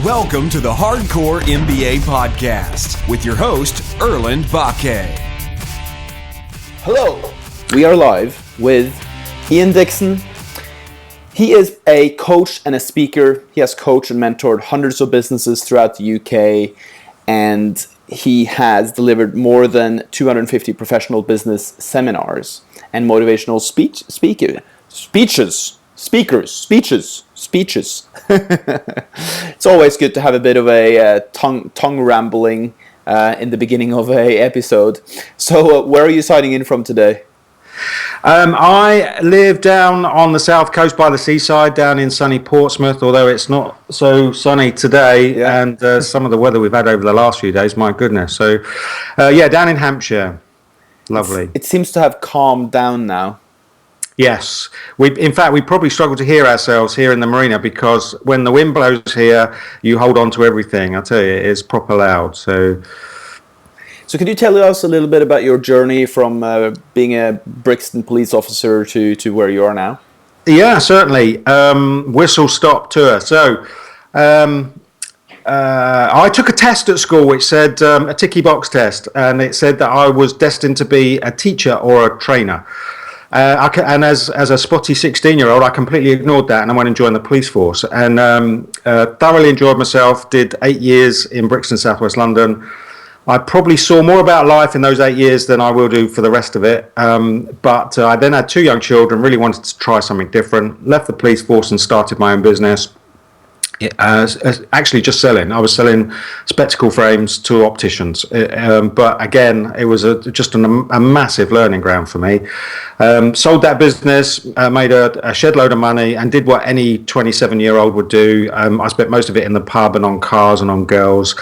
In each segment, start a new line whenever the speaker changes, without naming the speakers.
Welcome to the Hardcore MBA podcast with your host, Erlend, Bakke.
Hello, we are live with Ian Dickson. He is a coach and a speaker. He has coached and mentored hundreds of businesses throughout the UK, and he has delivered more than 250 professional business seminars and motivational speeches. It's always good to have a bit of a tongue rambling in the beginning of a episode. So where are you signing in from today?
I live down on the south coast by the seaside, down in sunny Portsmouth, although it's not so sunny today, and some of the weather we've had over the last few days, my goodness. So, down in Hampshire. Lovely.
It seems to have calmed down now.
Yes. In fact, we probably struggle to hear ourselves here in the marina because when the wind blows here, you hold on to everything. I tell you, it's proper loud. So
could you tell us a little bit about your journey from being a Brixton police officer to where you are now?
Yeah, certainly. Whistle stop tour. So I took a test at school which said a ticky box test, and it said that I was destined to be a teacher or a trainer. And as a spotty 16-year-old, I completely ignored that and I went and joined the police force and thoroughly enjoyed myself. Did 8 years in Brixton, southwest London. I probably saw more about life in those 8 years than I will do for the rest of it. But I then had 2 young children, really wanted to try something different, left the police force and started my own business. Actually just selling. I was selling spectacle frames to opticians. But again, it was just a massive learning ground for me. Sold that business, made a shed load of money and did what any 27-year-old would do. I spent most of it in the pub and on cars and on girls.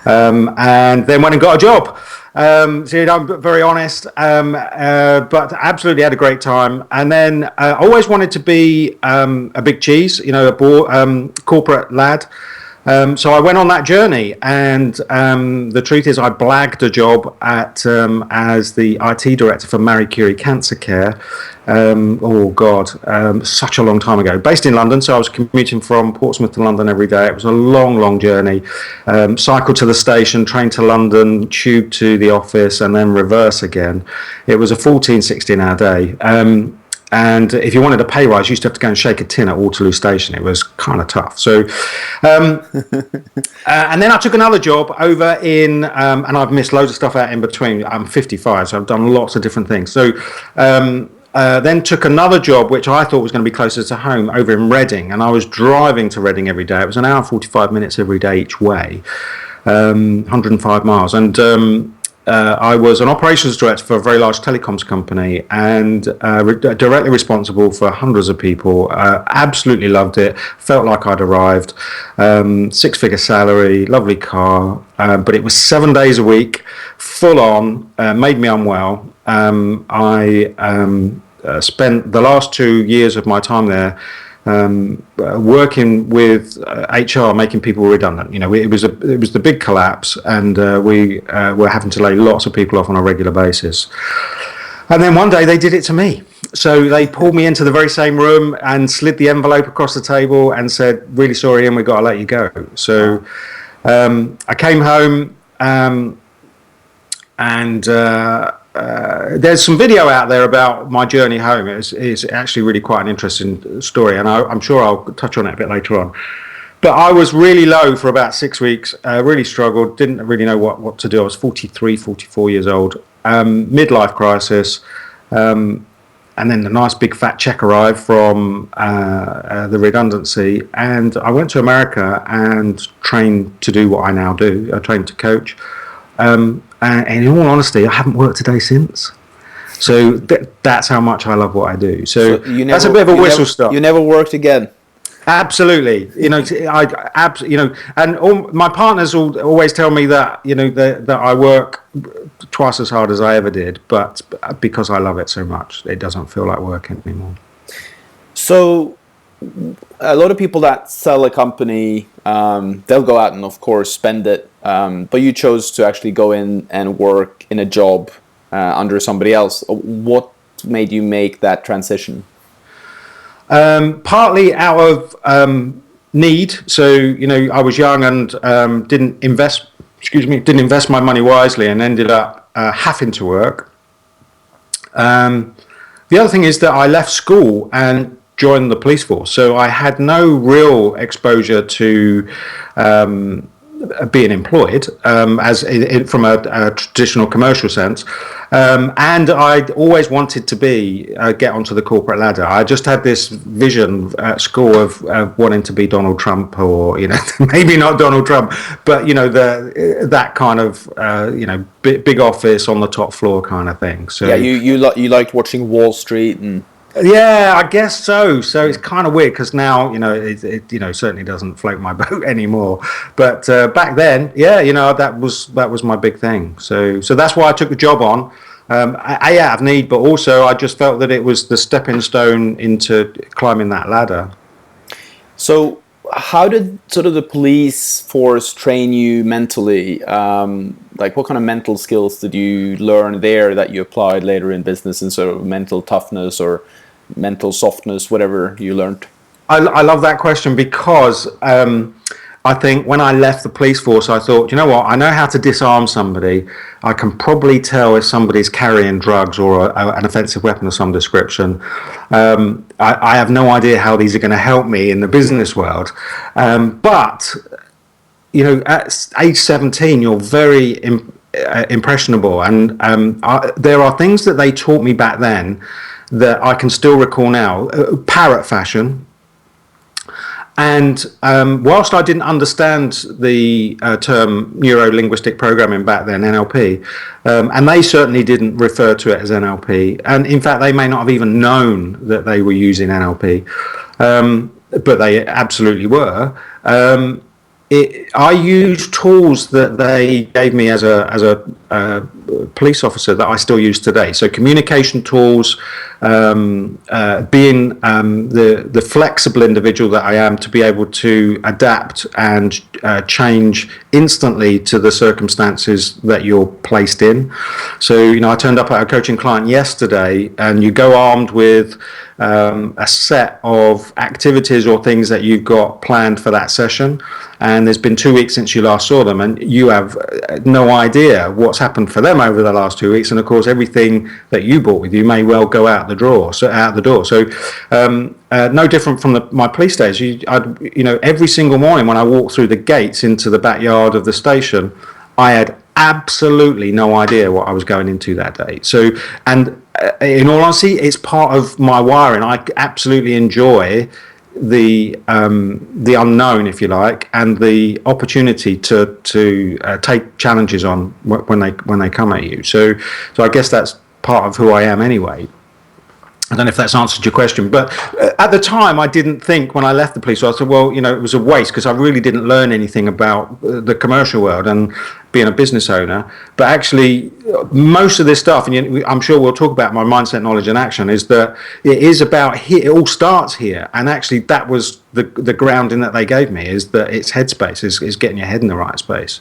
And then went and got a job. So I'm very honest, but absolutely had a great time. And then I always wanted to be a big cheese, a corporate lad. So I went on that journey, and the truth is I blagged a job at as the IT director for Marie Curie Cancer Care. Such a long time ago. Based in London, so I was commuting from Portsmouth to London every day. It was a long journey. Cycle to the station, train to London, tube to the office, and then reverse again. It was a 14, 16-hour day. And if you wanted a pay rise, you used to have to go and shake a tin at Waterloo Station. It was kind of tough. So, and then I took another job over in, and I've missed loads of stuff out in between. I'm 55, so I've done lots of different things. So, then took another job, which I thought was going to be closer to home, over in Reading. And I was driving to Reading every day. It was an hour and 45 minutes every day each way, 105 miles. And I was an operations director for a very large telecoms company and directly responsible for hundreds of people. Absolutely loved it. Felt like I'd arrived. 6-figure salary, lovely car, but it was 7 days a week, full on, made me unwell. I spent the last 2 years of my time there working with HR, making people redundant. It was the big collapse, and we were having to lay lots of people off on a regular basis. And then one day they did it to me. So they pulled me into the very same room and slid the envelope across the table and said, "Really sorry, Ian, we've got to let you go." So I came home and there's some video out there about my journey home. It's actually really quite an interesting story, and I'm sure I'll touch on it a bit later on. But I was really low for about 6 weeks, really struggled, didn't really know what to do. I was 43, 44 years old, midlife crisis, and then the nice big fat check arrived from the redundancy, and I went to America and trained to do what I now do. I trained to coach. And in all honesty, I haven't worked a day since. So that's how much I love what I do. So that's a bit of a whistle stop.
You never worked again.
Absolutely. And all my partners always tell me that, that I work twice as hard as I ever did, but because I love it so much, it doesn't feel like work anymore.
So a lot of people that sell a company, they'll go out and of course spend it, but you chose to actually go in and work in a job under somebody else. What made you make that transition?
Partly out of need. So, I was young and didn't invest my money wisely and ended up having to work. The other thing is that I left school and joined the police force. So I had no real exposure to being employed from a traditional commercial sense. And I'd always wanted to get onto the corporate ladder. I just had this vision at school of wanting to be Donald Trump, or maybe not Donald Trump, but that kind of big office on the top floor kind of thing. So
yeah, you liked watching Wall Street and.
Yeah, I guess so. So it's kind of weird because now, it certainly doesn't float my boat anymore. But back then, yeah, that was my big thing. So that's why I took the job on, out of need, but also I just felt that it was the stepping stone into climbing that ladder.
So how did sort of the police force train you mentally? Like what kind of mental skills did you learn there that you applied later in business, and sort of mental toughness or mental softness, whatever you learned?
I love that question because I think when I left the police force, I thought, you know what, I know how to disarm somebody. I can probably tell if somebody's carrying drugs or an offensive weapon of some description. I have no idea how these are going to help me in the business world. But, at age 17, you're very impressionable. And there are things that they taught me back then that I can still recall now. Parrot fashion. And whilst I didn't understand the term neuro-linguistic programming back then, NLP, and they certainly didn't refer to it as NLP, and in fact they may not have even known that they were using NLP, but they absolutely were. I used tools that they gave me as a police officer that I still use today. So communication tools, being the flexible individual that I am to be able to adapt and change instantly to the circumstances that you're placed in. So, I turned up at a coaching client yesterday, and you go armed with a set of activities or things that you've got planned for that session, and there's been 2 weeks since you last saw them, and you have no idea what's happened for them over the last 2 weeks, and of course everything that you brought with you may well go out the door. So no different from my police days. Every single morning when I walked through the gates into the backyard of the station, I had absolutely no idea what I was going into that day. So, and in all honesty, it's part of my wiring. I absolutely enjoy the unknown, if you like, and the opportunity to take challenges on when they come at you. So I guess that's part of who I am anyway. I don't know if that's answered your question, but at the time I didn't think, when I left the police, I thought, well, it was a waste because I really didn't learn anything about the commercial world and being a business owner. But actually, most of this stuff, and I'm sure we'll talk about my mindset, knowledge, and action, is that it is about here. It all starts here, and actually, that was the grounding that they gave me, is that it's headspace, is getting your head in the right space.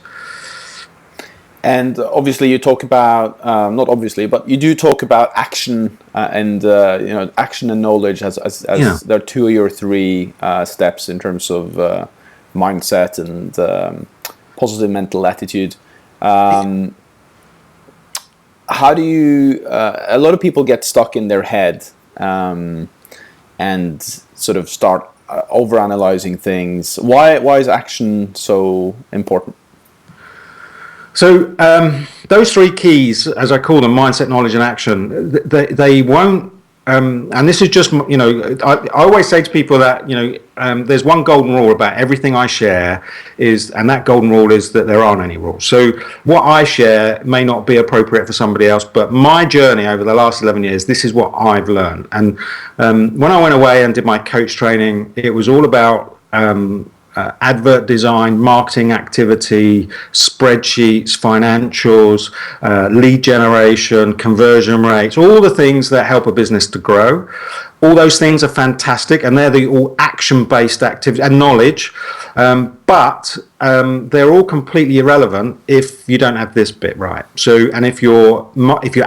And obviously you talk about, not obviously, but you do talk about action and action and knowledge as there are 2 or 3 steps in terms of mindset and positive mental attitude. How do you, a lot of people get stuck in their head and sort of start overanalyzing things. Why is action so important?
So those 3 keys, as I call them, mindset, knowledge, and action, they won't. And this is just, I always say to people that, there's one golden rule about everything I share and that golden rule is that there aren't any rules. So what I share may not be appropriate for somebody else, but my journey over the last 11 years, this is what I've learned. And when I went away and did my coach training, it was all about advert design, marketing activity, spreadsheets, financials, lead generation, conversion rates, all the things that help a business to grow. All those things are fantastic, and they're the all action-based activity and knowledge, but they're all completely irrelevant if you don't have this bit right. So, and if your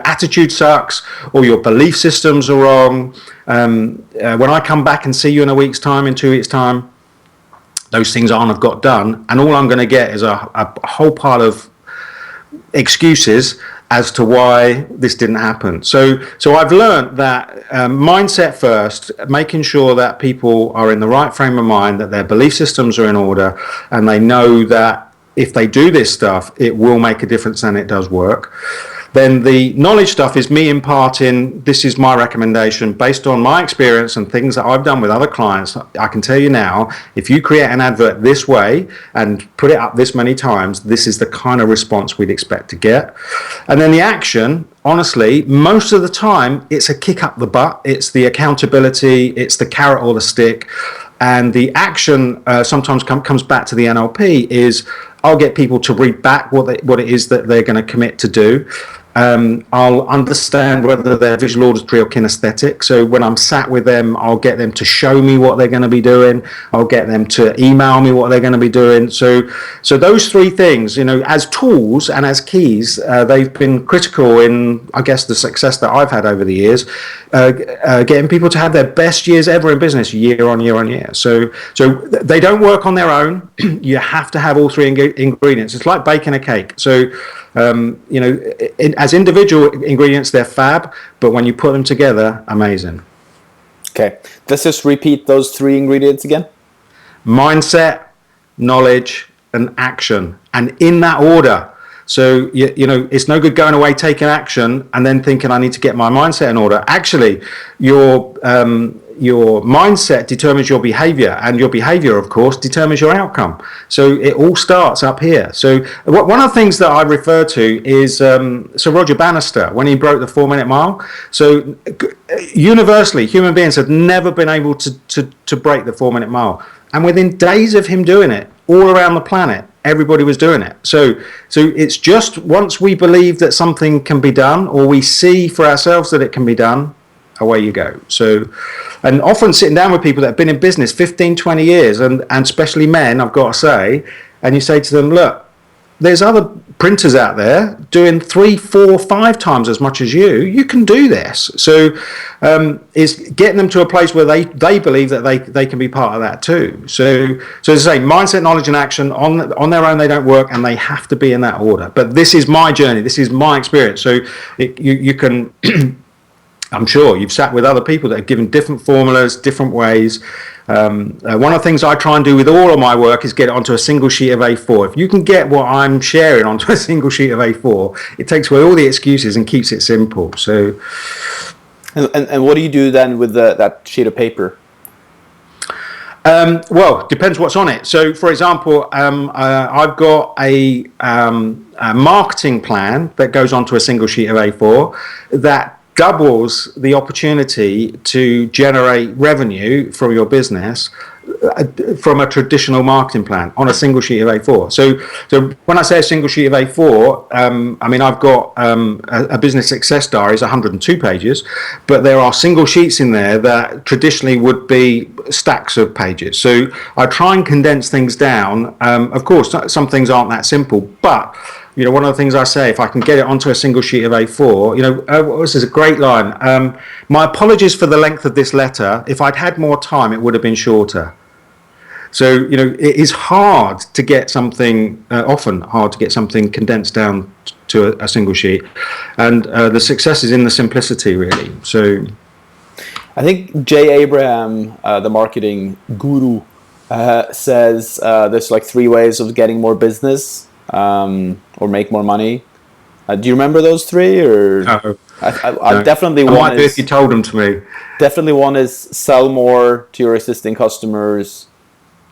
attitude sucks or your belief systems are wrong, when I come back and see you in a week's time, in 2 weeks' time, those things aren't got done, and all I'm going to get is a whole pile of excuses as to why this didn't happen. So I've learned that mindset first, making sure that people are in the right frame of mind, that their belief systems are in order, and they know that if they do this stuff, it will make a difference and it does work. Then the knowledge stuff is me imparting, this is my recommendation based on my experience and things that I've done with other clients. I can tell you now, if you create an advert this way and put it up this many times, this is the kind of response we'd expect to get. And then the action, honestly, most of the time, it's a kick up the butt. It's the accountability, it's the carrot or the stick. And the action sometimes comes back to the NLP is I'll get people to read back what it is that they're going to commit to do. I'll understand whether they're visual, auditory or kinesthetic. So when I'm sat with them, I'll get them to show me what they're going to be doing. I'll get them to email me what they're going to be doing. So those three things, as tools and as keys, they've been critical in, I guess, the success that I've had over the years, getting people to have their best years ever in business year on year on year. So they don't work on their own. You have to have all three ingredients. It's like baking a cake. So, as individual ingredients, they're fab, but when you put them together, amazing.
Okay, let's just repeat those three ingredients again.
Mindset, knowledge, and action, and in that order. So, it's no good going away, taking action, and then thinking I need to get my mindset in order. Actually, your mindset determines your behavior, and your behavior, of course, determines your outcome. So it all starts up here. So one of the things that I refer to is Sir Roger Bannister, when he broke the 4-minute mile. So universally, human beings have never been able to break the 4-minute mile. And within days of him doing it, all around the planet, everybody was doing it. So it's just once we believe that something can be done, or we see for ourselves that it can be done, away you go. So, and often sitting down with people that have been in business 15, 20 years, and especially men, I've got to say, and you say to them, look, there's other printers out there doing 3, 4, 5 times as much as you. You can do this. So it's getting them to a place where they believe that they can be part of that too. So as I say, mindset, knowledge and action on their own, they don't work, and they have to be in that order. But this is my journey. This is my experience. So you can... I'm sure you've sat with other people that have given different formulas, different ways. One of the things I try and do with all of my work is get it onto a single sheet of A4. If you can get what I'm sharing onto a single sheet of A4, it takes away all the excuses and keeps it simple. So,
and what do you do then with that sheet of paper?
Well, depends what's on it. So, for example, I've got a marketing plan that goes onto a single sheet of A4 that doubles the opportunity to generate revenue from your business from a traditional marketing plan on a single sheet of A4. So when I say a single sheet of A4, I mean, I've got a business success diary is 102 pages, but there are single sheets in there that traditionally would be stacks of pages. So I try and condense things down. Of course, some things aren't that simple, but one of the things I say, if I can get it onto a single sheet of A4, this is a great line. My apologies for the length of this letter. If I'd had more time, it would have been shorter. So, it is hard to get something, often hard to get something condensed down to a single sheet. And the success is in the simplicity, really. So,
I think Jay Abraham, the marketing guru, says there's like 3 ways of getting more business. Or make more money. Do you remember those 3? Or
no,
I definitely
I
one
might be
is
if you told them to me.
Definitely one is sell more to your existing customers,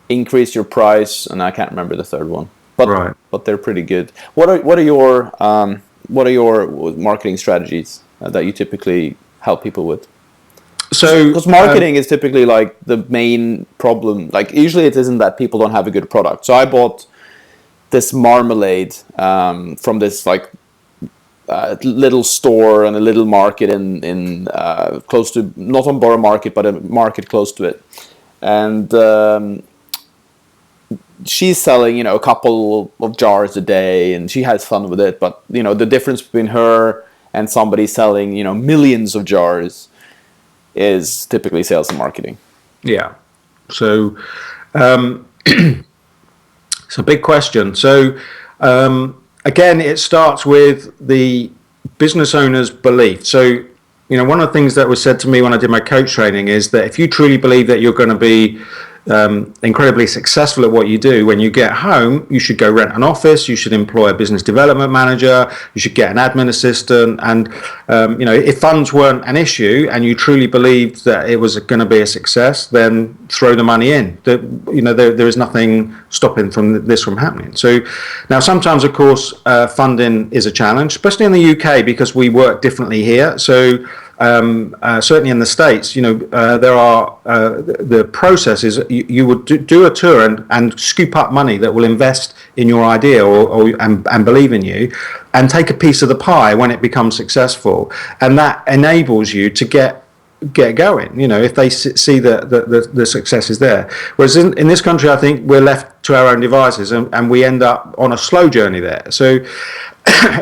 increase your price, and I can't remember the third one. But they're pretty good. What are your marketing strategies that you typically help people with? So, because marketing is typically like the main problem. Like usually it isn't that people don't have a good product. So I bought this marmalade from this like little store and a little market in close to, not on Borough Market, but a market close to it, and she's selling a couple of jars a day, and she has fun with it. But the difference between her and somebody selling millions of jars is typically sales and marketing.
Yeah. So It's a big question. So again, it starts with the business owner's belief. So, one of the things that was said to me when I did my coach training is that if you truly believe that you're going to be incredibly successful at what you do, when you get home, you should go rent an office, you should employ a business development manager, you should get an admin assistant, and if funds weren't an issue and you truly believed that it was going to be a success, then throw the money in. There is nothing stopping this from happening. So now sometimes, of course, funding is a challenge, especially in the UK, because we work differently here. So certainly in the States, there are the process is you would do a tour and scoop up money that will invest in your idea and believe in you, and take a piece of the pie when it becomes successful, and that enables you to get going, if they see the success is there. Whereas in this country, I think we're left to our own devices, and we end up on a slow journey there. So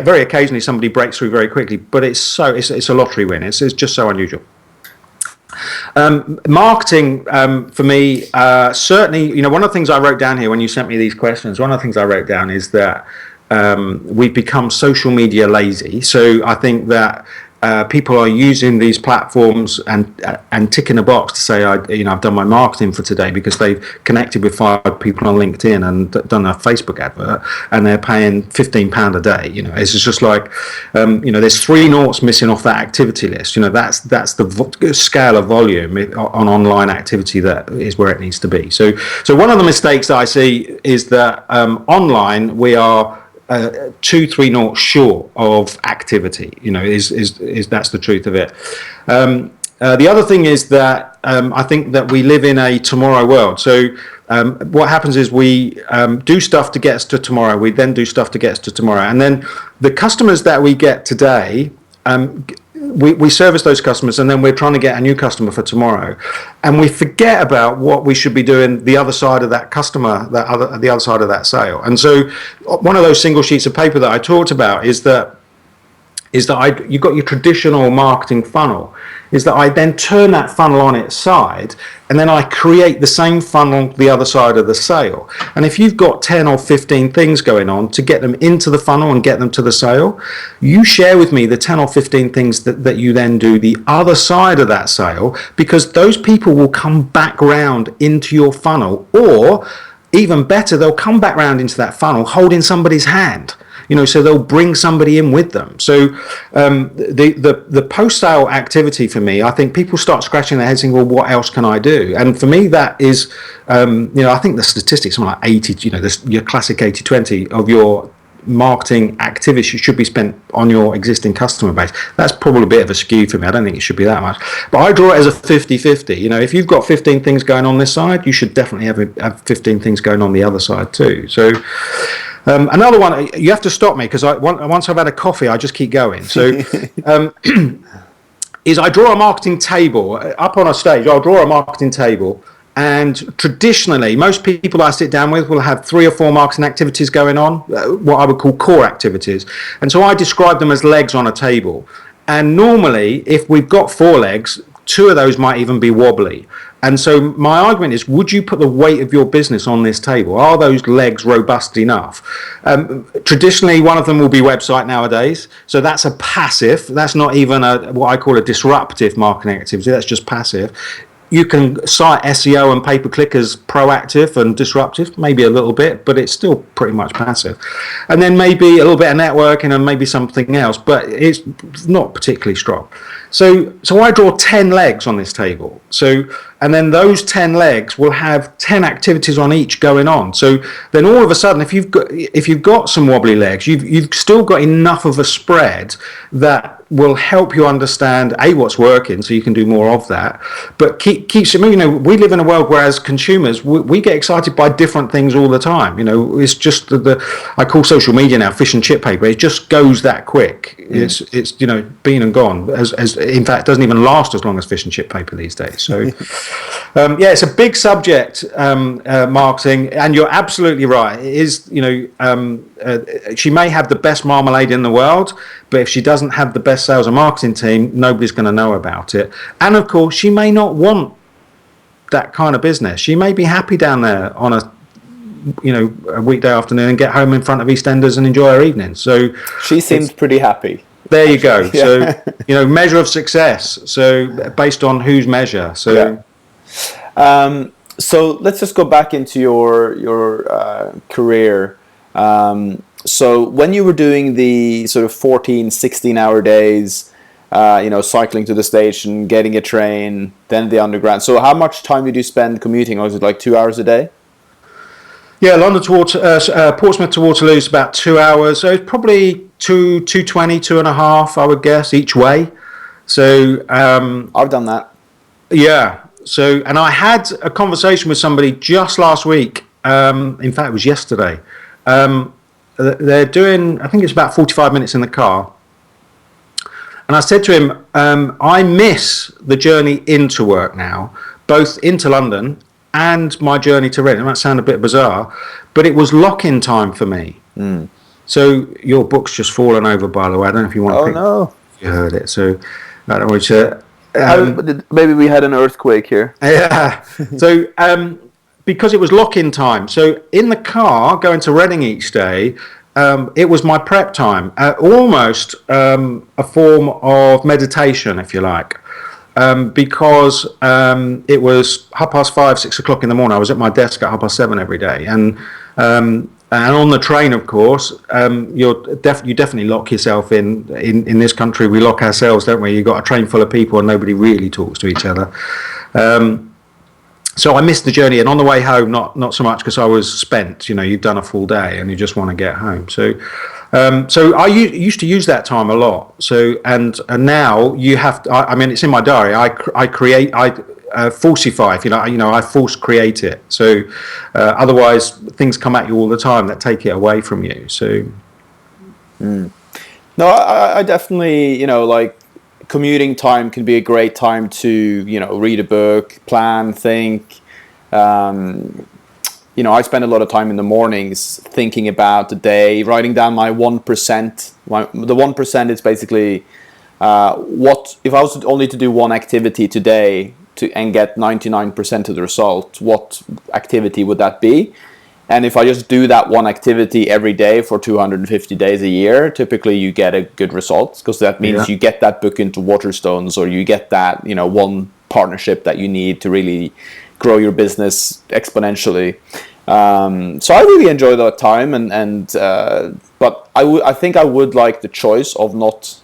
very occasionally somebody breaks through very quickly, but it's a lottery win. It's just so unusual. Marketing for me, certainly, one of the things I wrote down here when you sent me these questions, one of the things I wrote down is that we've become social media lazy. So I think that people are using these platforms and ticking a box to say, I've done my marketing for today, because they've connected with 5 people on LinkedIn and done a Facebook advert, and they're paying £15 a day. It's just like, there's 3 noughts missing off that activity list. That's the scale of volume on online activity that is where it needs to be. So one of the mistakes that I see is that online we are 2-3 noughts short of activity. Is that's the truth of it. The other thing is that I think that we live in a tomorrow world. So what happens is we do stuff to get us to tomorrow. We then do stuff to get us to tomorrow, and then the customers that we get today, we service those customers, and then we're trying to get a new customer for tomorrow, and we forget about what we should be doing the other side of that customer, the other side of that sale. And so one of those single sheets of paper that I talked about is that you've got your traditional marketing funnel, is that I then turn that funnel on its side, and then I create the same funnel the other side of the sale. And if you've got 10 or 15 things going on to get them into the funnel and get them to the sale, you share with me the 10 or 15 things that you then do the other side of that sale, because those people will come back round into your funnel, or even better, they'll come back round into that funnel holding somebody's hand. So they'll bring somebody in with them. So the post-sale activity for me, I think people start scratching their heads saying, well, what else can I do? And for me, that is, I think the statistics are like 80, your classic 80-20 of your marketing activity should be spent on your existing customer base. That's probably a bit of a skew for me. I don't think it should be that much. But I draw it as a 50-50. If you've got 15 things going on this side, you should definitely have 15 things going on the other side too. So another one, you have to stop me, because once I've had a coffee, I just keep going. So is I draw a marketing table up on a stage. I'll draw a marketing table, and traditionally most people I sit down with will have 3 or 4 marketing activities going on, what I would call core activities. And so I describe them as legs on a table. And normally, if we've got 4 legs, 2 of those might even be wobbly. And so my argument is, would you put the weight of your business on this table? Are those legs robust enough? Traditionally, one of them will be website nowadays. So that's a passive. That's not even what I call a disruptive marketing activity. That's just passive. You can cite SEO and pay-per-click as proactive and disruptive, maybe a little bit, but it's still pretty much passive. And then maybe a little bit of networking and maybe something else, but it's not particularly strong. So I draw 10 legs on this table. And then those 10 legs will have 10 activities on each going on. So then all of a sudden, if you've got some wobbly legs, you've still got enough of a spread that will help you understand what's working, so you can do more of that, but keeps it moving. We live in a world where, as consumers, we get excited by different things all the time. It's just I call social media now fish and chip paper. It just goes that quick. It's been and gone. As in fact, doesn't even last as long as fish and chip paper these days. So it's a big subject, marketing, and you're absolutely right. It is, she may have the best marmalade in the world, but if she doesn't have the best sales and marketing team, nobody's going to know about it. And of course, she may not want that kind of business. She may be happy down there on a a weekday afternoon and get home in front of EastEnders and enjoy our evening. So
she seemed pretty happy.
There you go. Yeah. So, measure of success. So based on whose measure. So,
yeah. So let's just go back into your career. So when you were doing the sort of 14, 16-hour days, cycling to the station, getting a train, then the underground. So how much time did you spend commuting? Or was it like 2 hours a day?
Yeah, London to Portsmouth to Waterloo is about 2 hours. So it's probably 2:20, 2.5, I would guess, each way. So
I've done that.
Yeah. So, and I had a conversation with somebody just last week. In fact, it was yesterday. They're doing, I think it's about 45 minutes in the car. And I said to him, I miss the journey into work now, both into London and my journey to Reading. It might sound a bit bizarre, but it was lock-in time for me. Mm. So your book's just fallen over, by the way. I don't know if you want to pick
no.
You heard it. So I don't want to...
maybe we had an earthquake here.
Yeah. So because it was lock-in time. So in the car, going to Reading each day, it was my prep time. Almost a form of meditation, if you like. Because it was 5:30, 6 o'clock in the morning. I was at my desk at 7:30 every day, and on the train, of course, you definitely lock yourself in this country. We lock ourselves, don't we? You've got a train full of people, and nobody really talks to each other. So I missed the journey, and on the way home, not so much because I was spent. You've done a full day, and you just want to get home. So I used to use that time a lot. So and now you have to. I mean, it's in my diary. I create. I falsify, if you like. I false create it. So otherwise, things come at you all the time that take it away from you. So.
No, I definitely like. Commuting time can be a great time to read a book, plan, think. I spend a lot of time in the mornings thinking about the day, writing down my 1%. The 1% is basically what if I was only to do one activity today and get 99% of the result, what activity would that be? And if I just do that one activity every day for 250 days a year, typically you get a good result, because that means you get that book into Waterstones, or you get that one partnership that you need to really grow your business exponentially. So I really enjoy that time, but I think I would like the choice of not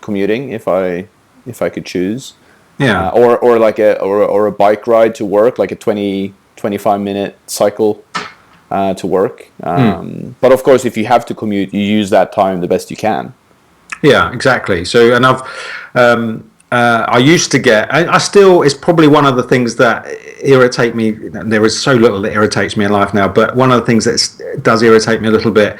commuting if I could choose.
Yeah.
Or like a bike ride to work, like a 25 minute cycle to work. But of course, if you have to commute, you use that time the best you can.
Yeah, exactly. So, and I used to get, I still, it's probably one of the things that irritate me. There is so little that irritates me in life now, but one of the things that does irritate me a little bit,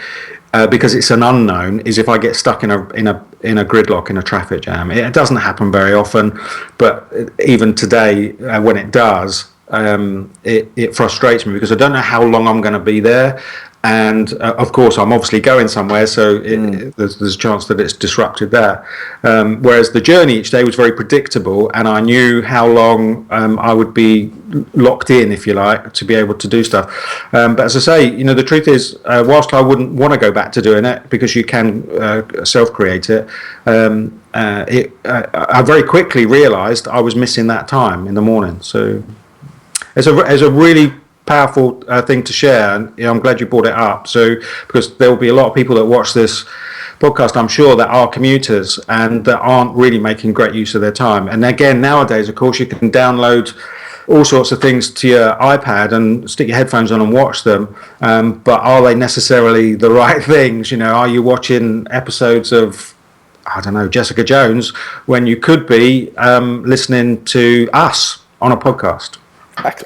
because it's an unknown, is if I get stuck in a gridlock in a traffic jam. It doesn't happen very often, but even today, when it does, it frustrates me, because I don't know how long I'm going to be there, and of course I'm obviously going somewhere, so there's a chance that it's disrupted there. Whereas the journey each day was very predictable, and I knew how long I would be locked in, if you like, to be able to do stuff. But as I say, the truth is, whilst I wouldn't want to go back to doing it, because you can self-create it, I very quickly realised I was missing that time in the morning. So it's a really powerful thing to share, and I'm glad you brought it up. So, because there will be a lot of people that watch this podcast, I'm sure, that are commuters and that aren't really making great use of their time. And again, nowadays, of course, you can download all sorts of things to your iPad and stick your headphones on and watch them. But are they necessarily the right things? Are you watching episodes of, I don't know, Jessica Jones, when you could be listening to us on a podcast?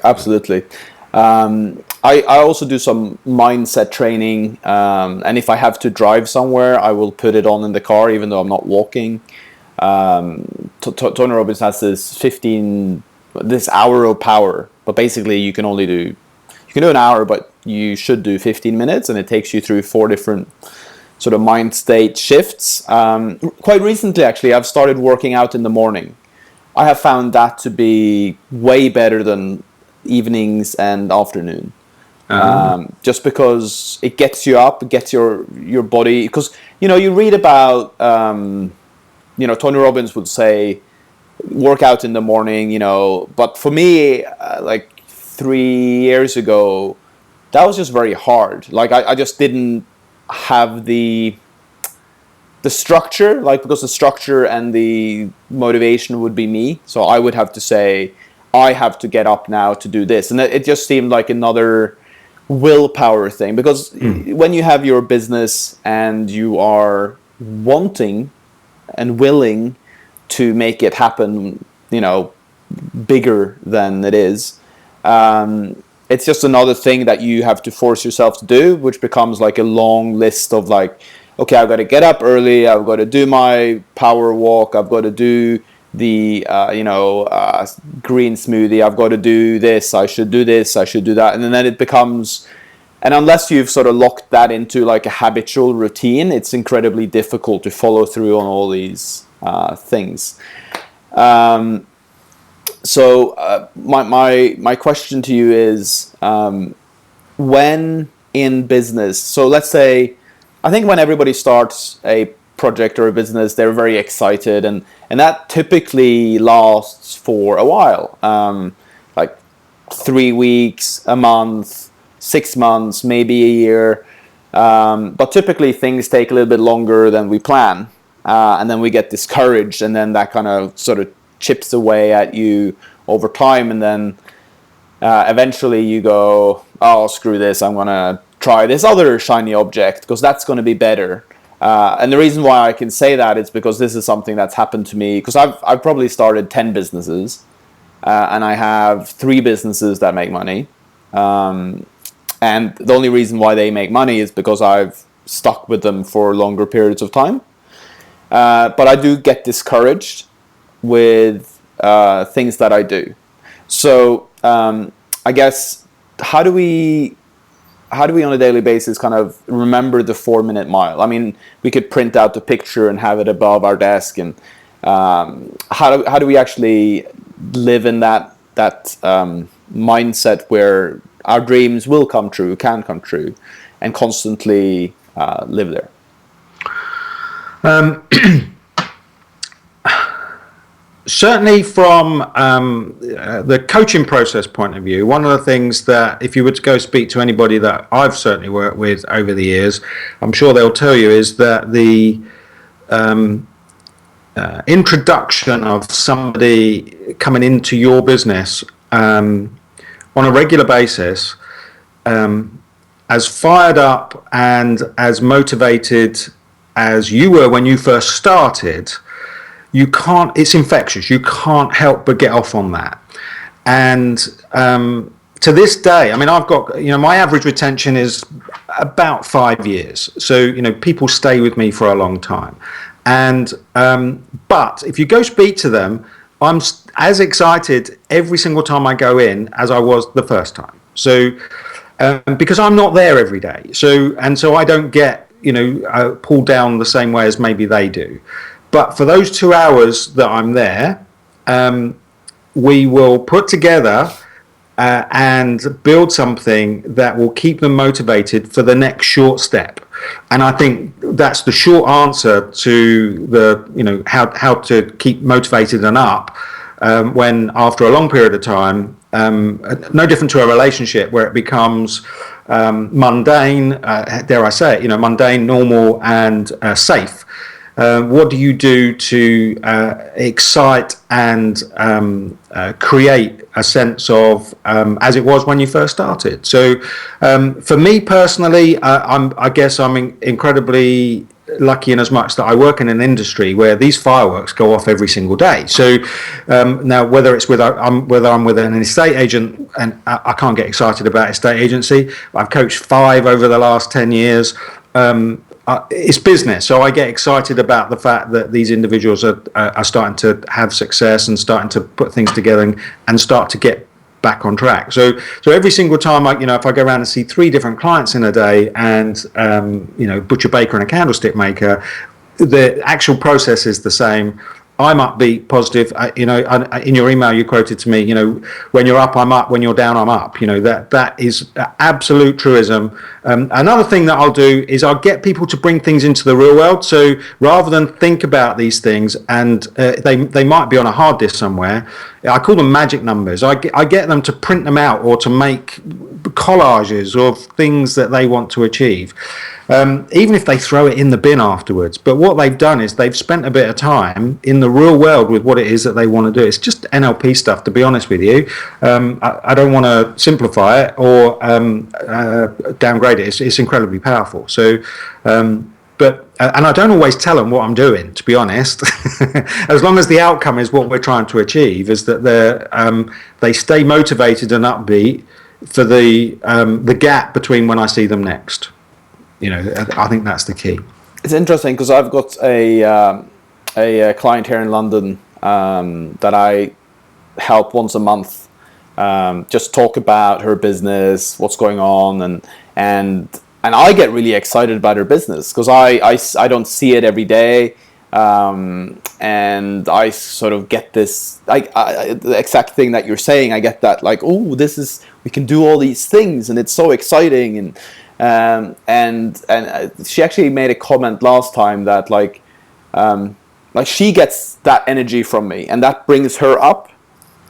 Absolutely. I also do some mindset training, and if I have to drive somewhere, I will put it on in the car, even though I'm not walking. Tony Robbins has this hour of power, but basically you can do an hour, but you should do 15 minutes, and it takes you through 4 different sort of mind state shifts. Quite recently, actually, I've started working out in the morning. I have found that to be way better than evenings and afternoon. Just because it gets you up, it gets your body. Because you read about Tony Robbins would say work out in the morning, but for me, like 3 years ago, that was just very hard. Like I just didn't have the structure, like, because the structure and the motivation would be me. So I would have to say, I have to get up now to do this. And it just seemed like another willpower thing, because when you have your business and you are wanting and willing to make it happen, bigger than it is, it's just another thing that you have to force yourself to do, which becomes like a long list of like, okay, I've got to get up early, I've got to do my power walk, I've got to do the green smoothie, I've got to do this, I should do this, I should do that. And then it becomes, and unless you've sort of locked that into like a habitual routine, it's incredibly difficult to follow through on all these things. So my question to you is, when in business, so let's say, I think when everybody starts a project or a business, they're very excited, and that typically lasts for a while, like 3 weeks, a month, 6 months, maybe a year. But typically things take a little bit longer than we plan, and then we get discouraged, and then that kind of sort of chips away at you over time, and then eventually you go, oh, screw this, I'm going to try this other shiny object because that's going to be better. And the reason why I can say that is because this is something that's happened to me, because I've probably started 10 businesses, and I have 3 businesses that make money. And the only reason why they make money is because I've stuck with them for longer periods of time. But I do get discouraged with things that I do. So I guess, how do we on a daily basis kind of remember the 4-minute mile? I mean, we could print out the picture and have it above our desk, and how do we actually live in that mindset where our dreams will come true, can come true, and constantly live there?
Certainly from the coaching process point of view, one of the things that, if you were to go speak to anybody that I've certainly worked with over the years, I'm sure they'll tell you, is that the introduction of somebody coming into your business on a regular basis, as fired up and as motivated as you were when you first started, it's infectious. You can't help but get off on that. And to this day, I mean, I've got, my average retention is about 5 years. So, people stay with me for a long time. And, but if you go speak to them, I'm as excited every single time I go in as I was the first time. So, because I'm not there every day. So I don't get, pulled down the same way as maybe they do. But for those 2 hours that I'm there, we will put together and build something that will keep them motivated for the next short step. And I think that's the short answer to the, how to keep motivated and up when after a long period of time, no different to a relationship where it becomes mundane, dare I say it, mundane, normal, and safe. What do you do to excite and create a sense of as it was when you first started? So for me personally, I guess I'm incredibly lucky in as much that I work in an industry where these fireworks go off every single day. So now whether it's I'm with an estate agent, and I can't get excited about estate agency. I've coached 5 over the last 10 years. It's business, so I get excited about the fact that these individuals are starting to have success and starting to put things together and start to get back on track. So every single time if I go around and see 3 different clients in a day, and butcher, baker, and a candlestick maker, the actual process is the same. I'm upbeat, positive. In your email, you quoted to me, when you're up, I'm up. When you're down, I'm up. That is absolute truism. Another thing that I'll do is I'll get people to bring things into the real world. So rather than think about these things, and they might be on a hard disk somewhere, I call them magic numbers. I get them to print them out or to make collages of things that they want to achieve. Even if they throw it in the bin afterwards. But what they've done is they've spent a bit of time in the real world with what it is that they want to do. It's just NLP stuff, to be honest with you. I don't want to simplify it or downgrade it. It's incredibly powerful. So, and I don't always tell them what I'm doing, to be honest. As long as the outcome is what we're trying to achieve, is that they stay motivated and upbeat for the gap between when I see them next. I think that's the key.
It's interesting because I've got a client here in London that I help once a month, just talk about her business, what's going on, and I get really excited about her business because I don't see it every day, and I sort of get this the exact thing that you're saying. I get that we can do all these things and it's so exciting and she actually made a comment last time that she gets that energy from me and that brings her up.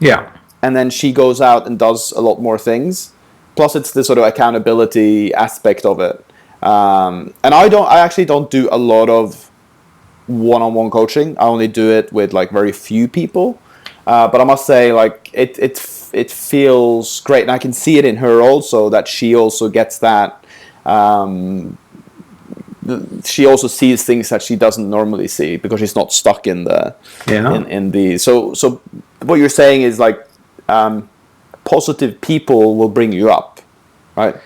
Yeah.
And then she goes out and does a lot more things. Plus it's the sort of accountability aspect of it. And I actually don't do a lot of one-on-one coaching. I only do it with very few people. But I must say it feels great, and I can see it in her also that she also gets that. She also sees things that she doesn't normally see because she's not stuck in the in the so what you're saying is positive people will bring you up, right?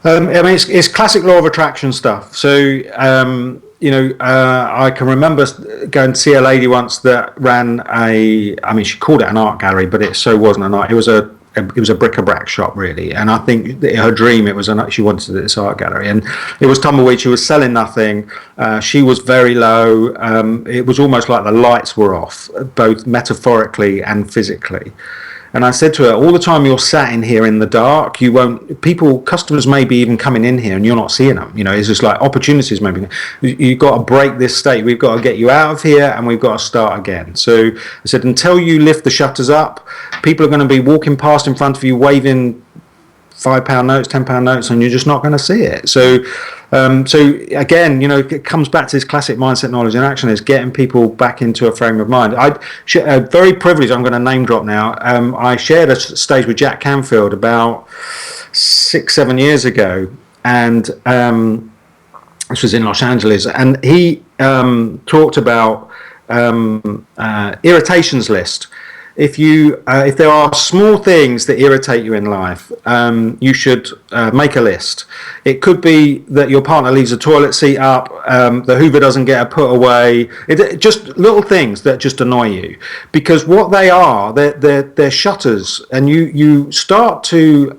It's classic law of attraction stuff. So I can remember going to see a lady once that ran she called it an art gallery, but it so wasn't an art. It was a bric-a-brac shop, really. And I think her dream, she wanted this art gallery. And it was tumbleweed. She was selling nothing. She was very low. It was almost like the lights were off, both metaphorically and physically. And I said to her, all the time you're sat in here in the dark, customers may be even coming in here and you're not seeing them. It's just opportunities maybe. You've got to break this state. We've got to get you out of here and we've got to start again. So I said, until you lift the shutters up, people are going to be walking past in front of you, waving £5 notes, £10 notes, and you're just not going to see it. So again, it comes back to this classic mindset, knowledge, and action. Is getting people back into a frame of mind. Very privileged. I'm going to name drop now. I shared a stage with Jack Canfield about 6-7 years ago, and this was in Los Angeles, and he talked about irritations list. If there are small things that irritate you in life, you should make a list. It could be that your partner leaves the toilet seat up, the Hoover doesn't get put away. Just little things that just annoy you, because what they are, they're shutters, and you start to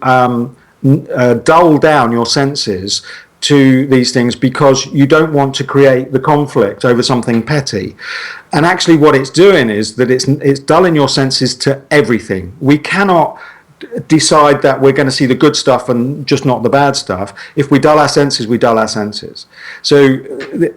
dull down your senses to these things because you don't want to create the conflict over something petty. And actually what it's doing is that it's dulling your senses to everything. We cannot decide that we're going to see the good stuff and just not the bad stuff. If we dull our senses, we dull our senses. So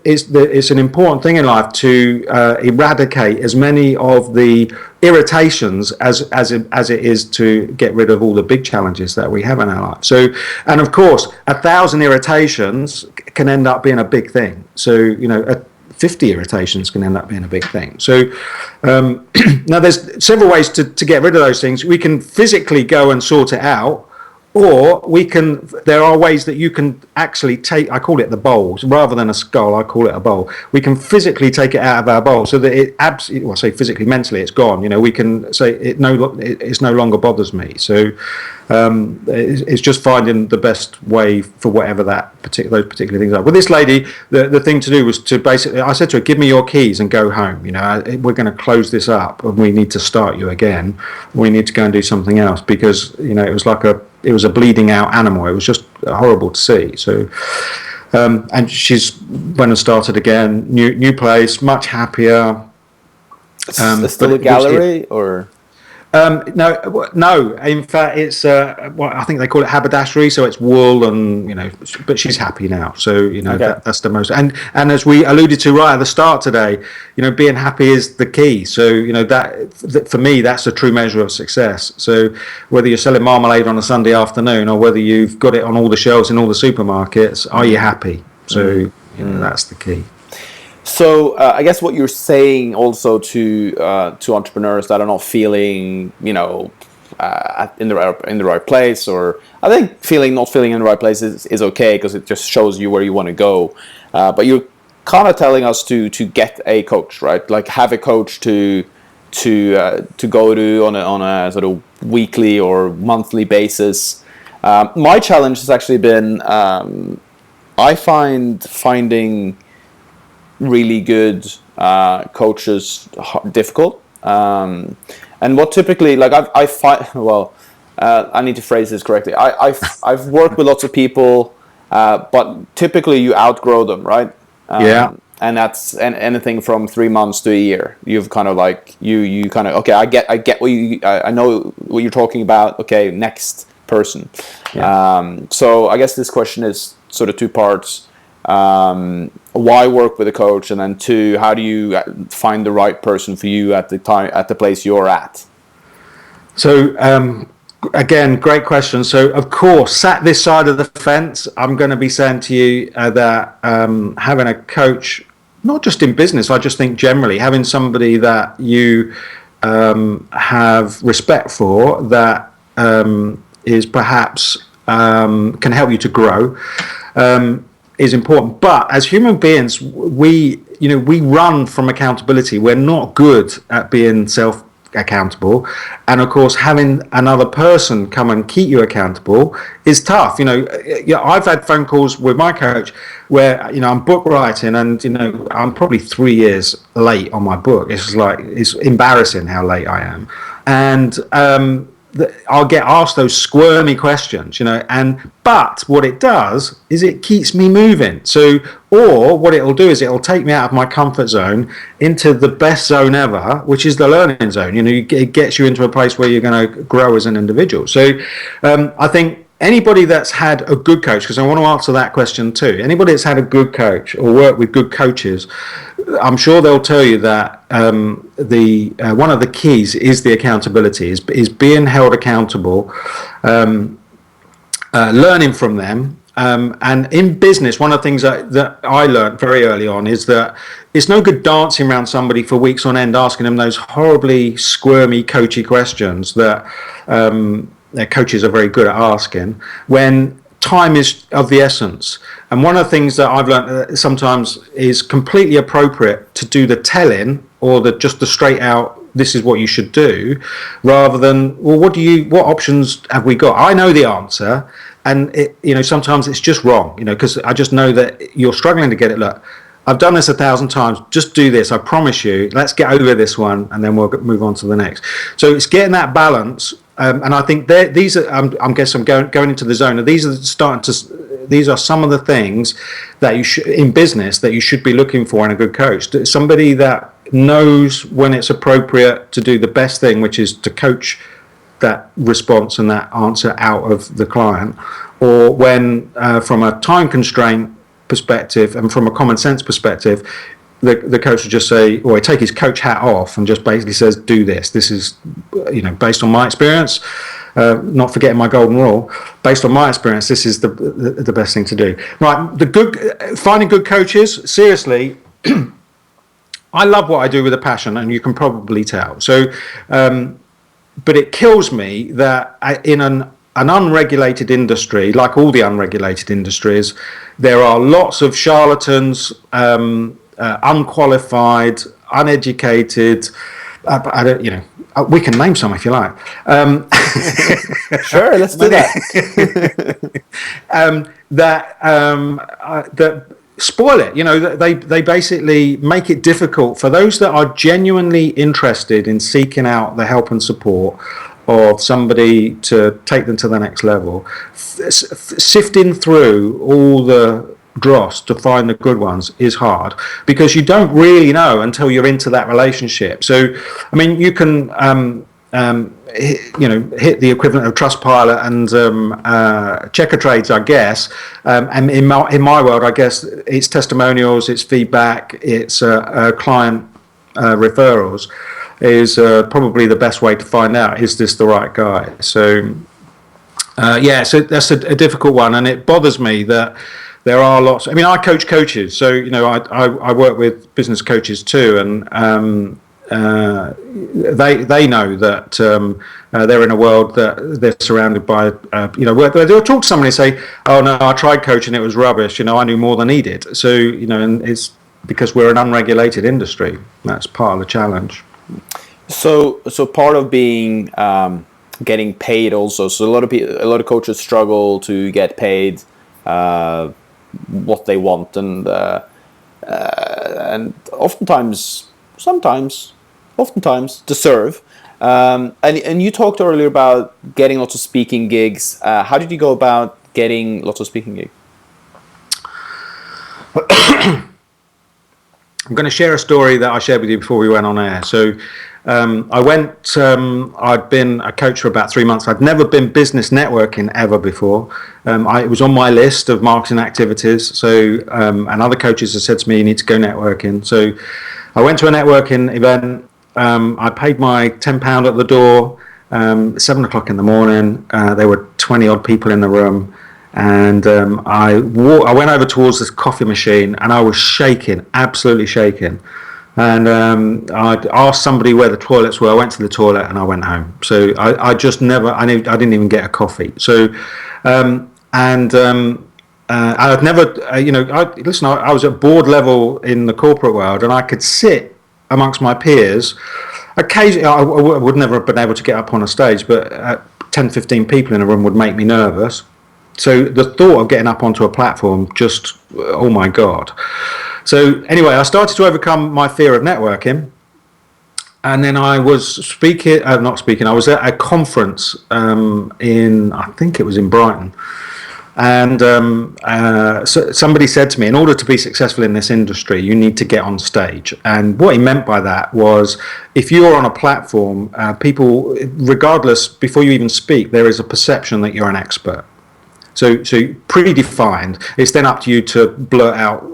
it's an important thing in life to eradicate as many of the irritations as it is to get rid of all the big challenges that we have in our life. So, and of course, 1,000 irritations can end up being a big thing. So 50 irritations can end up being a big thing. So now there's several ways to get rid of those things. We can physically go and sort it out, or there are ways that you can actually take, I call it the bowl, rather than a skull, I call it a bowl. We can physically take it out of our bowl so that it absolutely, well, say physically, mentally, it's gone. We can say it no longer bothers me. So it's just finding the best way for whatever those particular things are. With this lady, the thing to do was to basically, I said to her, give me your keys and go home. We're going to close this up and we need to start you again. We need to go and do something else, because it was a bleeding out animal. It was just horrible to see. So and she's went and started again, new place, much happier.
Still a gallery or?
No. In fact, it's I think they call it haberdashery. So it's wool, and but she's happy now. So that's the most. And as we alluded to right at the start today, being happy is the key. So that for me, that's a true measure of success. So whether you're selling marmalade on a Sunday afternoon or whether you've got it on all the shelves in all the supermarkets, are you happy? So that's the key.
So I guess what you're saying also to entrepreneurs that are not feeling, in the right place, or I think not feeling in the right place is okay, because it just shows you where you want to go. But you're kind of telling us to get a coach, right? Like have a coach to go to on a sort of weekly or monthly basis. My challenge has actually been I find finding really good coaches difficult, and what typically, like I find, I need to phrase this correctly. I've worked with lots of people, but typically you outgrow them, right? And that's anything from 3 months to a year. You've kind of like you kind of, okay, I get what I know what you're talking about. Okay, next person. So I guess this question is sort of two parts. Why work with a coach, and then two, how do you find the right person for you at the place you're at?
So again, great question. So of course, sat this side of the fence, I'm going to be saying to you that having a coach, not just in business, I just think generally having somebody that you have respect for, that is perhaps can help you to grow, is important. But as human beings, we run from accountability. We're not good at being self-accountable, and of course, having another person come and keep you accountable is tough. I've had phone calls with my coach where I'm book writing, and I'm probably 3 years late on my book. It's embarrassing how late I am, and I'll get asked those squirmy questions, but what it does is it keeps me moving. So, or what it'll do is it'll take me out of my comfort zone into the best zone ever, which is the learning zone. It gets you into a place where you're going to grow as an individual. So, I think anybody that's had a good coach, because I want to answer that question too. Anybody that's had a good coach or worked with good coaches, I'm sure they'll tell you that one of the keys is the accountability, is being held accountable, learning from them. And in business, one of the things that I learned very early on is that it's no good dancing around somebody for weeks on end, asking them those horribly squirmy, coachy questions that their coaches are very good at asking, when time is of the essence. And one of the things that I've learned sometimes is completely appropriate to do the telling, or just the straight out, this is what you should do, rather than, well, what options have we got? I know the answer, and sometimes it's just wrong, because I just know that you're struggling to get it. Look, I've done this 1,000 times. Just do this. I promise you. Let's get over this one, and then we'll move on to the next. So it's getting that balance. And I think these are. I'm going into the zone. And these are some of the things that you should, in business, that you should be looking for in a good coach. Somebody that knows when it's appropriate to do the best thing, which is to coach that response and that answer out of the client, or when from a time constraint perspective and from a common sense perspective, the coach would just say, or take his coach hat off and just basically says, do this. This is, based on my experience, not forgetting my golden rule, based on my experience, this is the best thing to do. Right, finding good coaches, seriously, I love what I do with a passion, and you can probably tell. So, but it kills me that in an unregulated industry, like all the unregulated industries, there are lots of charlatans, unqualified, uneducated. We can name some if you like.
Sure, let's do that.
That spoil it. They basically make it difficult for those that are genuinely interested in seeking out the help and support of somebody to take them to the next level, sifting through all the dross to find the good ones is hard, because you don't really know until you're into that relationship. So, I mean, you can hit the equivalent of Trustpilot and Checker Trades, I guess. And in my world, I guess it's testimonials, it's feedback, it's client referrals is probably the best way to find out, is this the right guy? So so that's a difficult one, and it bothers me that there are lots. I mean, I coach coaches, so I work with business coaches too, and they know that they're in a world that they're surrounded by, where they'll talk to somebody and say, "Oh no, I tried coaching, it was rubbish. I knew more than he did." So and it's because we're an unregulated industry. That's part of the challenge.
So part of being getting paid also. So a lot of coaches struggle to get paid what they want, and oftentimes deserve. And you talked earlier about getting lots of speaking gigs. How did you go about getting lots of speaking gigs?
I'm going to share a story that I shared with you before we went on air. So I'd been a coach for about 3 months. I'd never been business networking ever before. It was on my list of marketing activities. So, and other coaches have said to me, you need to go networking. So I went to a networking event. I paid my £10 at the door, 7 o'clock in the morning. There were 20 odd people in the room. And I went over towards this coffee machine, and I was shaking, absolutely shaking. And I'd asked somebody where the toilets were. I went to the toilet and I went home. So I didn't even get a coffee. So, I'd never, I was at board level in the corporate world, and I could sit amongst my peers. Occasionally, I would never have been able to get up on a stage, but 10, 15 people in a room would make me nervous. So the thought of getting up onto a platform, just, oh my God. So anyway, I started to overcome my fear of networking. And then I was I was at a conference I think it was in Brighton. And so somebody said to me, in order to be successful in this industry, you need to get on stage. And what he meant by that was, if you're on a platform, people, regardless, before you even speak, there is a perception that you're an expert. So predefined. It's then up to you to blurt out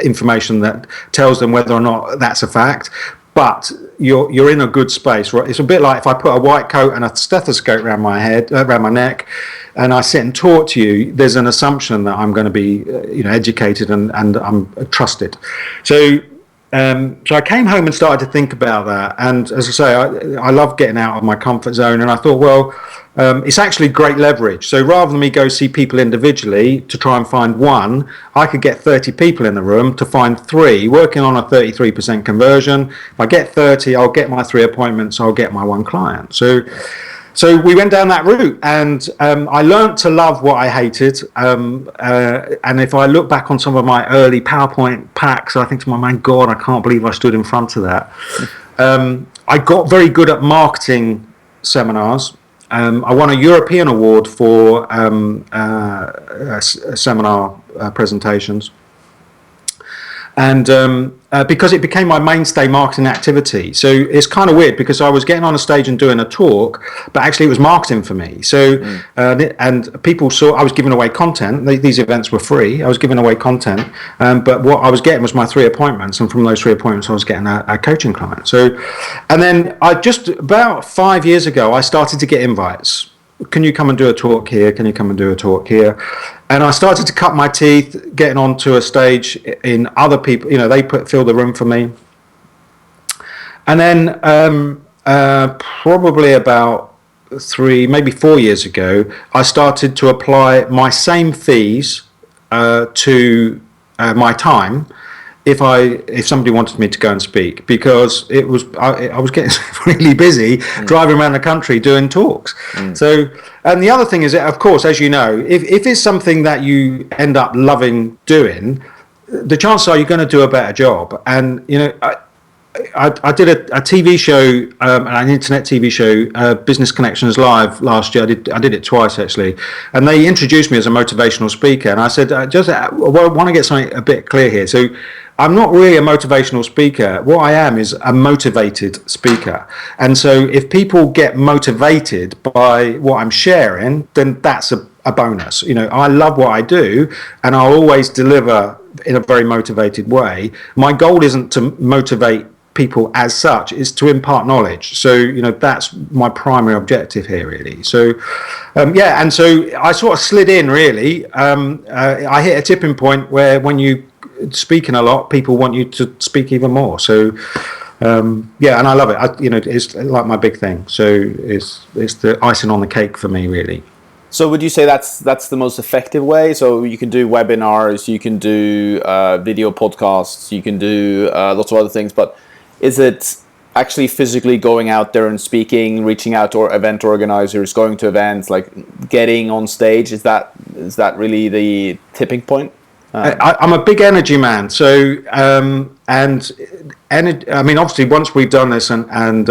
information that tells them whether or not that's a fact. But you're in a good space, right? It's a bit like if I put a white coat and a stethoscope around my head, around my neck, and I sit and talk to you. There's an assumption that I'm going to be, educated and I'm trusted. So I came home and started to think about that. And as I say, I love getting out of my comfort zone. And I thought, well, it's actually great leverage. So rather than me go see people individually to try and find one, I could get 30 people in the room to find 3, working on a 33% conversion. If I get 30, I'll get my 3 appointments, I'll get my 1 client. So we went down that route, and I learned to love what I hated. And if I look back on some of my early PowerPoint packs, I think to my mind, God, I can't believe I stood in front of that. I got very good at marketing seminars. I won a European award for seminar presentations. And because it became my mainstay marketing activity. So it's kind of weird, because I was getting on a stage and doing a talk, but actually it was marketing for me. So, and people saw I was giving away content. These events were free. I was giving away content. But what I was getting was my 3 appointments. And from those 3 appointments, I was getting a coaching client. So, and then about 5 years ago, I started to get invites. Can you come and do a talk here? Can you come and do a talk here? And I started to cut my teeth getting onto a stage in other people, they fill the room for me. And then probably about 3, maybe 4 years ago, I started to apply my same fees to my time if somebody wanted me to go and speak, because I was getting really busy driving around the country doing talks. So, and the other thing is that, of course, as you know, if it's something that you end up loving doing, the chances are you're going to do a better job. And I did a TV show, an internet TV show, Business Connections Live last year. I did it twice actually, and they introduced me as a motivational speaker. And I said, I want to get something a bit clear here. So I'm not really a motivational speaker. What I am is a motivated speaker. And so if people get motivated by what I'm sharing, then that's a bonus. I love what I do, and I'll always deliver in a very motivated way. My goal isn't to motivate people as such, is to impart knowledge. So that's my primary objective here, really. So and so I sort of slid in, really. I hit a tipping point where when you speaking a lot, people want you to speak even more. So and I love it. It's like my big thing. So it's the icing on the cake for me, really.
So would you say that's the most effective way? So you can do webinars, you can do video podcasts, you can do lots of other things, but is it actually physically going out there and speaking, reaching out to event organizers, going to events, like getting on stage? Is that really the tipping point?
I'm a big energy man. So obviously once we've done this and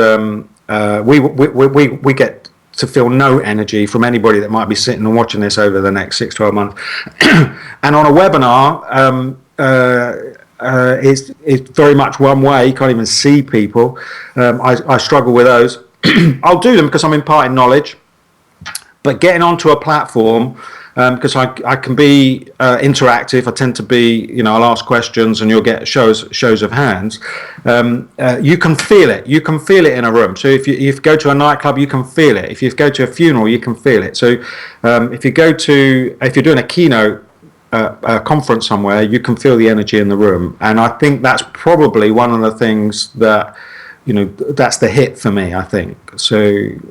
we get to feel no energy from anybody that might be sitting and watching this over the next 6-12 months. And on a webinar, it's very much one way. You can't even see people. I struggle with those. I'll do them because I'm imparting knowledge, but getting onto a platform, because I can be interactive. I tend to be, I'll ask questions and you'll get shows of hands. You can feel it. You can feel it in a room. So if you go to a nightclub, you can feel it. If you go to a funeral, you can feel it. So if you're doing a keynote a conference somewhere, you can feel the energy in the room. And I think that's probably one of the things that, that's the hit for me, I think. So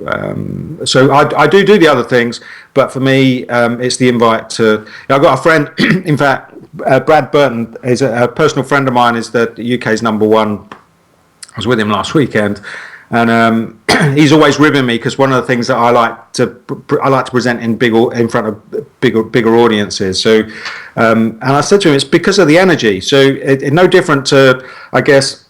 I do the other things, but for me, it's the invite to. I've got a friend. In fact, Brad Burton is a personal friend of mine. Is the UK's #1. I was with him last weekend, and he's always ribbing me because one of the things that I like to present in front of bigger audiences. So, and I said to him, it's because of the energy. So it's no different to, I guess.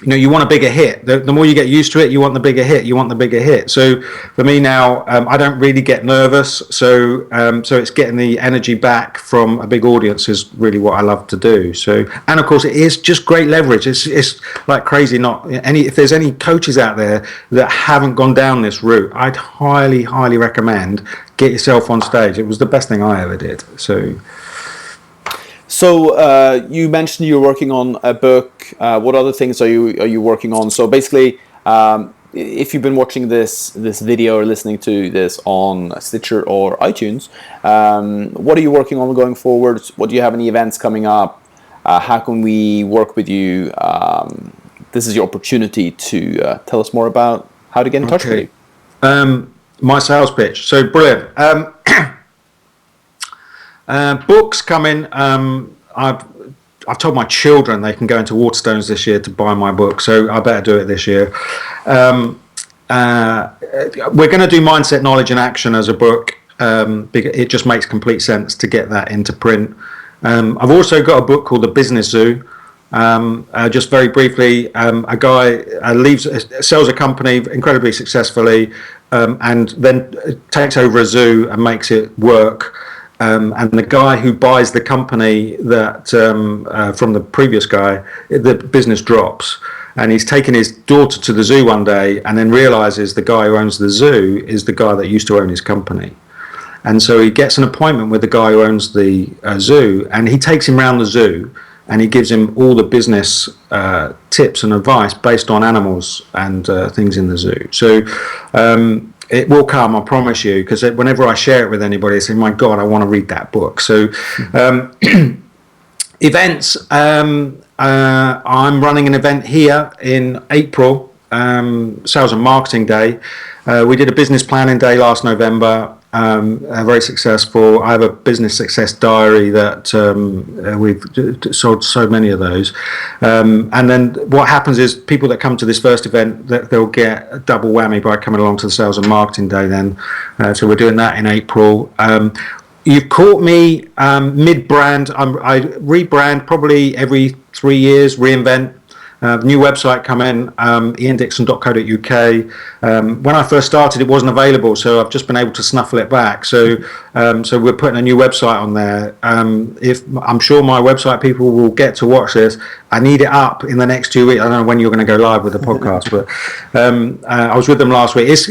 You want a bigger hit. The more you get used to it, you want the bigger hit. So for me now, I don't really get nervous. So it's getting the energy back from a big audience is really what I love to do. So, and of course, it is just great leverage. It's like crazy. If there's any coaches out there that haven't gone down this route, I'd highly, highly recommend get yourself on stage. It was the best thing I ever did.
So you mentioned you're working on a book. What other things are you working on? So basically, if you've been watching this video or listening to this on Stitcher or iTunes, what are you working on going forward? What do you have any events coming up? How can we work with you? This is your opportunity to tell us more about how to get in touch with you.
My sales pitch. So brilliant. Books coming. I've told my children they can go into Waterstones this year to buy my book, so I better do it this year. We're going to do Mindset, Knowledge and Action as a book. It just makes complete sense to get that into print. I've also got a book called The Business Zoo. Just very briefly, a guy sells a company incredibly successfully, and then takes over a zoo and makes it work. And the guy who buys the company that from the previous guy, the business drops, and he's taken his daughter to the zoo one day, and then realizes the guy who owns the zoo is the guy that used to own his company, and so he gets an appointment with the guy who owns the zoo, and he takes him around the zoo, and he gives him all the business tips and advice based on animals and things in the zoo. So. It will come, I promise you, because whenever I share it with anybody, they say, my God, I want to read that book. So events, I'm running an event here in April, Sales and Marketing Day. We did a business planning day last November, very successful. I have a business success diary that we've sold so many of those. And then what happens is people that come to this first event, they'll get a double whammy by coming along to the Sales and Marketing Day then. So we're doing that in April. You've caught me mid-brand. I rebrand probably every 3 years, reinvent. New website coming, iandickson.co.uk. When I first started, it wasn't available, so I've just been able to snuffle it back. So we're putting a new website on there. If I'm sure my website people will get to watch this, I need it up in the next 2 weeks. I don't know when you're going to go live with the podcast, but I was with them last week. It's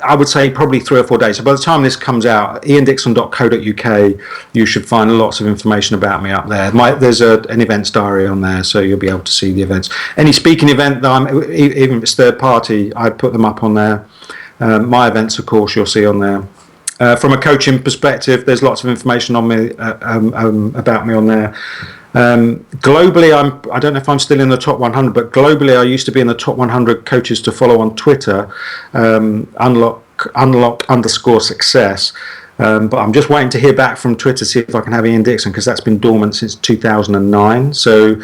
I would say probably 3 or 4 days. So by the time this comes out, iandickson.co.uk, you should find lots of information about me up there. There's an events diary on there, so you'll be able to see the events. Any speaking event that even if it's third party, I put them up on there. My events, of course, you'll see on there. From a coaching perspective, there's lots of information on me about me on there. Globally, I don't know if I'm still in the top 100, but globally, I used to be in the top 100 coaches to follow on Twitter, unlock_success. But I'm just waiting to hear back from Twitter to see if I can have Ian Dickson, because that's been dormant since 2009. So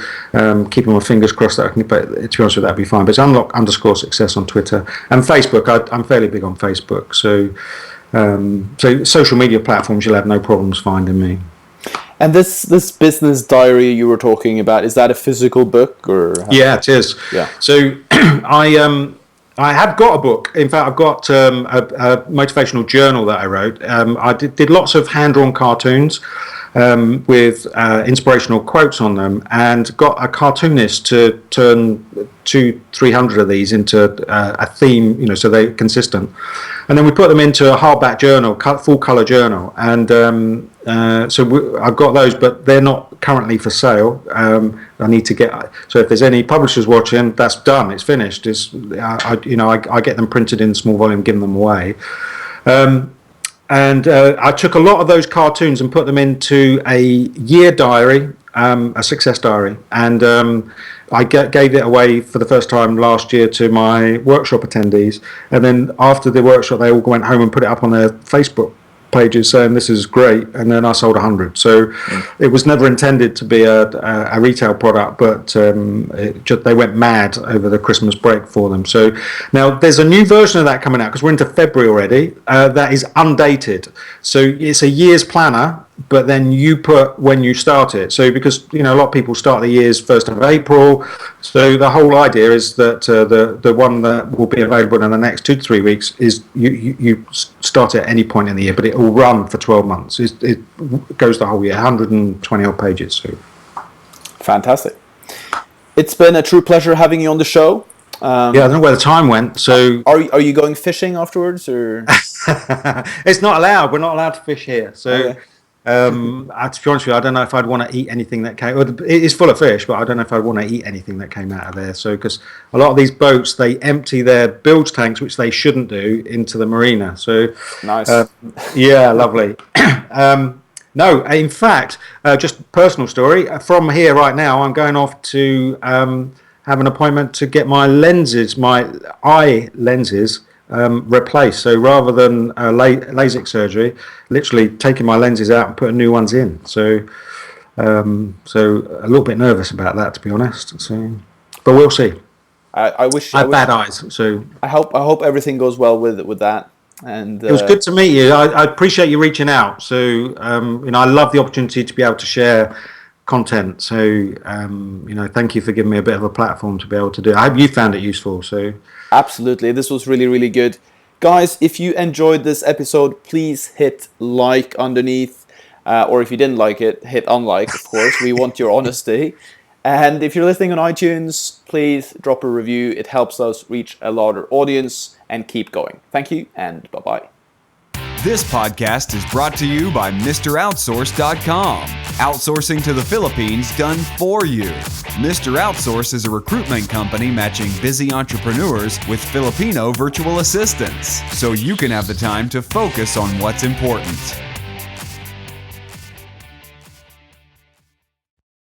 keeping my fingers crossed that I can, but to be honest with you, that'd be fine. But it's unlock_success on Twitter and Facebook. I'm fairly big on Facebook. So social media platforms, you'll have no problems finding me.
And this business diary you were talking about, is that a physical book or?
Yeah, it is. Yeah. So I have got a book. In fact, I've got a motivational journal that I wrote. I did lots of hand-drawn cartoons with inspirational quotes on them, and got a cartoonist to turn 200-300 of these into a theme, so they're consistent. And then we put them into a hardback journal, full color journal, and I've got those, but they're not currently for sale. I need to get. So if there's any publishers watching, that's done. It's finished. I get them printed in small volume, giving them away. And I took a lot of those cartoons and put them into a year diary, a success diary, and I gave it away for the first time last year to my workshop attendees. And then after the workshop, they all went home and put it up on their Facebook pages saying this is great, and then I sold 100. So it was never intended to be a retail product, but they went mad over the Christmas break for them. So now there's a new version of that coming out, because we're into February already, that is undated. So it's a year's planner, but then you put when you start it. So because a lot of people start the years 1st of April, so the whole idea is that the one that will be available in the next 2 to 3 weeks is you start at any point in the year, but it will run for 12 months. It goes the whole year, 120 odd pages. So
fantastic! It's been a true pleasure having you on the show.
I don't know where the time went. So
are you going fishing afterwards, or?
It's not allowed. We're not allowed to fish here. So.
Okay.
To be honest with you, I don't know if I'd want to eat anything that came. Well, it is full of fish, but I don't know if I'd want to eat anything that came out of there. So, because a lot of these boats, they empty their bilge tanks, which they shouldn't do, into the marina. So,
nice.
Yeah, lovely. No, in fact, just a personal story. From here right now, I'm going off to have an appointment to get my lenses, my eye lenses. Replaced. So rather than LASIK surgery, literally taking my lenses out and putting new ones in. So a little bit nervous about that, to be honest. So, but we'll see. I have bad eyes, so
I hope everything goes well with that. And
it was good to meet you. I appreciate you reaching out. So I love the opportunity to be able to share content. So thank you for giving me a bit of a platform to be able to do. I hope you found it useful. So.
Absolutely. This was really, really good. Guys, if you enjoyed this episode, please hit like underneath. Or if you didn't like it, hit unlike, of course. We want your honesty. And if you're listening on iTunes, please drop a review. It helps us reach a larger audience and keep going. Thank you, and bye-bye.
This podcast is brought to you by MrOutsource.com. Outsourcing to the Philippines done for you. Mr. Outsource is a recruitment company matching busy entrepreneurs with Filipino virtual assistants, so you can have the time to focus on what's important.